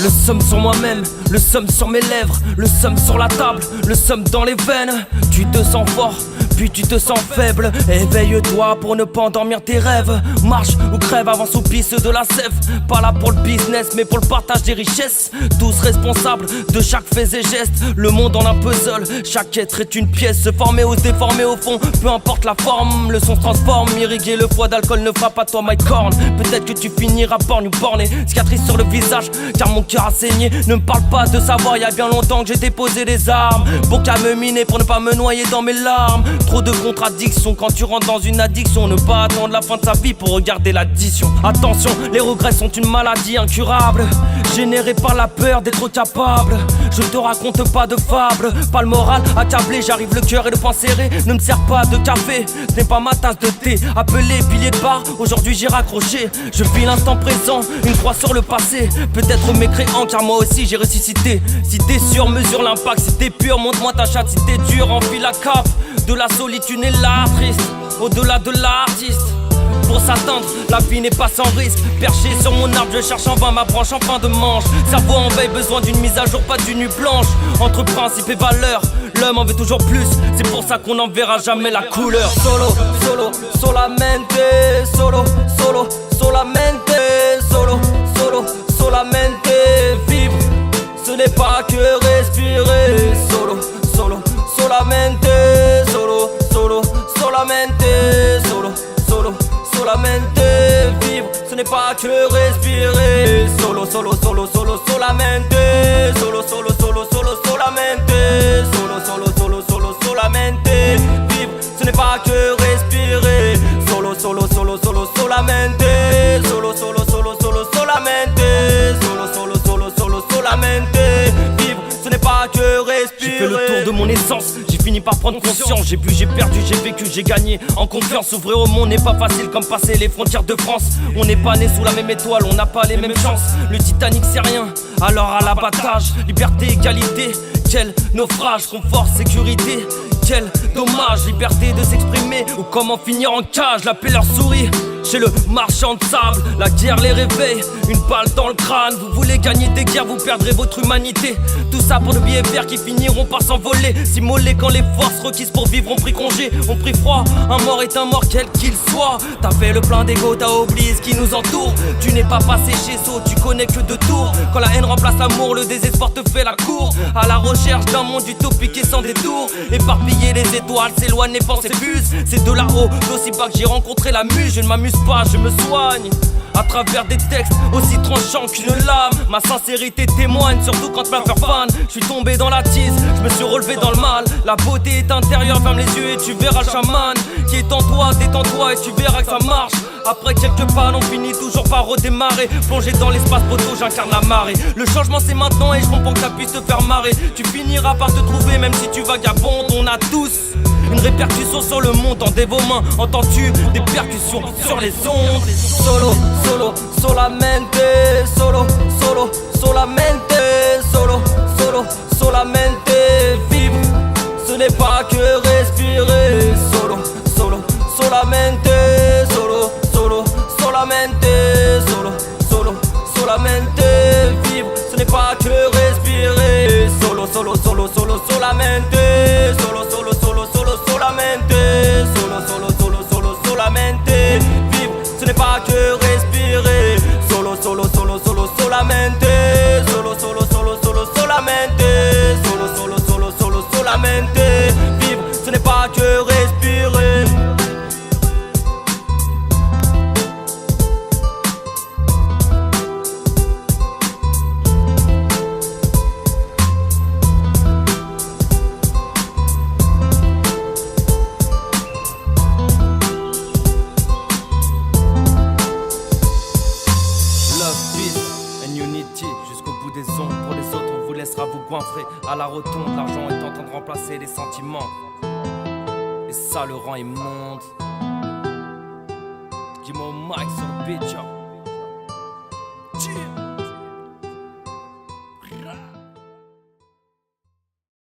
Le somme sur moi-même, le somme sur mes lèvres, le somme sur la table, le somme dans les veines. Tu te sens fort, puis tu te sens faible. Éveille-toi pour ne pas endormir tes rêves. Marche ou crève, avance ou pisse de la sève. Pas là pour le business, mais pour le partage des richesses. Tous responsables de chaque fait et geste. Le monde en un puzzle, chaque être est une pièce. Se former ou se déformer au fond, peu importe la forme. Le son se transforme, irriguer le foie d'alcool ne fera pas toi my corn. Peut-être que tu finiras borgne ou borné, cicatrice sur le visage, car mon cœur a saigné. Ne me parle pas de savoir, y a bien longtemps que j'ai déposé des armes. Bon qu'à me miner pour ne pas me noyer dans mes larmes. Trop de contradictions quand tu rentres dans une addiction. Ne pas attendre la fin de sa vie pour regarder l'addition. Attention, les regrets sont une maladie incurable, générée par la peur d'être capable. Je te raconte pas de fables, pas le moral accablé. J'arrive le cœur et le poing serré. Ne me sers pas de café, ce n'est pas ma tasse de thé. Appelé pilier de bar, aujourd'hui j'ai raccroché. Je vis l'instant présent, une croix sur le passé. Peut-être mécréant car moi aussi j'ai ressuscité. Si t'es sûr, mesure l'impact. Si t'es pur, montre-moi ta chatte. Si t'es dur, enfile la cape de la solitude et l'art triste, au-delà de l'artiste. Pour s'atteindre, la vie n'est pas sans risque. Perché sur mon arbre, je cherche en vain ma branche en fin de manche. Cerveau en veille, besoin d'une mise à jour, pas d'une nuit blanche. Entre principe et valeur, l'homme en veut toujours plus. C'est pour ça qu'on n'en verra jamais la couleur. Solo, solo, solamente. Solo, solo, solamente. Solo, solo, solamente. Vivre, ce n'est pas que respirer. Solo, solo, solamente. Solo, solo, solamente. Solo, solo, solamente. Vivre, ce n'est pas que respirer. Solo, solo, solo, solo, solamente. Solo, solo, solo, solo, solamente. Solo, solo, solo, solo, solamente. Vivre, ce n'est pas que respirer. Solo, solo, solo, solo, solamente. Solo, solo, solo, solo, solamente. Solo, solo, solo, solo, solamente. Vivre, ce n'est pas que respirer. J'ai fait le tour de mon essence, j'ai fini par prendre conscience. J'ai bu, j'ai perdu, j'ai vécu, j'ai gagné en confiance. S'ouvrir au monde n'est pas facile comme passer les frontières de France. On n'est pas né sous la même étoile, on n'a pas les mêmes chances. Le Titanic c'est rien, alors à l'abattage. Liberté, égalité, quel naufrage. Confort, sécurité, quel dommage. Liberté de s'exprimer ou comment finir en cage. La paix leur sourit chez le marchand de sable. La guerre les réveille, une balle dans le crâne. Vous voulez gagner des guerres, vous perdrez votre humanité. Tout ça pour de billets verts qui finiront par s'envoler. S'immoler quand les forces requises pour vivre ont pris congé, ont pris froid. Un mort est un mort quel qu'il soit. T'as fait le plein d'ego, t'as oublié ce qui nous entoure. Tu n'es pas passé chez Sceaux, tu connais que deux tours. Quand la haine remplace l'amour, le désespoir te fait la cour. À la recherche d'un monde utopique et sans détour. Éparpiller les étoiles, s'éloignent, les pensées fusent. C'est de là-haut, d'aussi bas que j'ai rencontré la muse. Je ne m'amuse pas, je me soigne à travers des textes aussi tranchants qu'une lame. Ma sincérité témoigne, surtout quand ma peur fan. Je suis tombé dans la tise, je me suis relevé dans le mal. La beauté est intérieure, ferme les yeux et tu verras le chaman qui est en toi, détends-toi et tu verras que ça marche. Après quelques pannes, on finit toujours par redémarrer. Plongé dans l'espace poteau, j'incarne la marée. Le changement c'est maintenant et je comprends que ça puisse te faire marrer. Tu finiras par te trouver même si tu vagabondes. On a tous une répercussion sur le monde, tendez vos mains, entends-tu des percussions sur les ondes. Solo, solo, solamente. Solo, solo, solamente. Solo, solo, solamente. Vivre, ce n'est pas que respirer. Solo, solo, solamente. Solo, solo, solamente. Solo, solo, solamente. Vivre, ce n'est pas que respirer. Solo, solo, solo, solo, solamente. Solo, solo, solo, solo, solamente. Solo, solo, solo, solo, solamente. Vivre, ce n'est pas que respirer. Solo, solo, solo, solo, solamente. Solo, solo, solo, solo, solamente. Solo, solo, solo, solo, solamente. Vivre, ce n'est pas que respirer. Jusqu'au bout des ondes, pour les autres on vous laissera vous goinfrer. À la rotonde, l'argent est en train de remplacer les sentiments. Et ça le rend immonde. Give mon mic sur le beat, yo.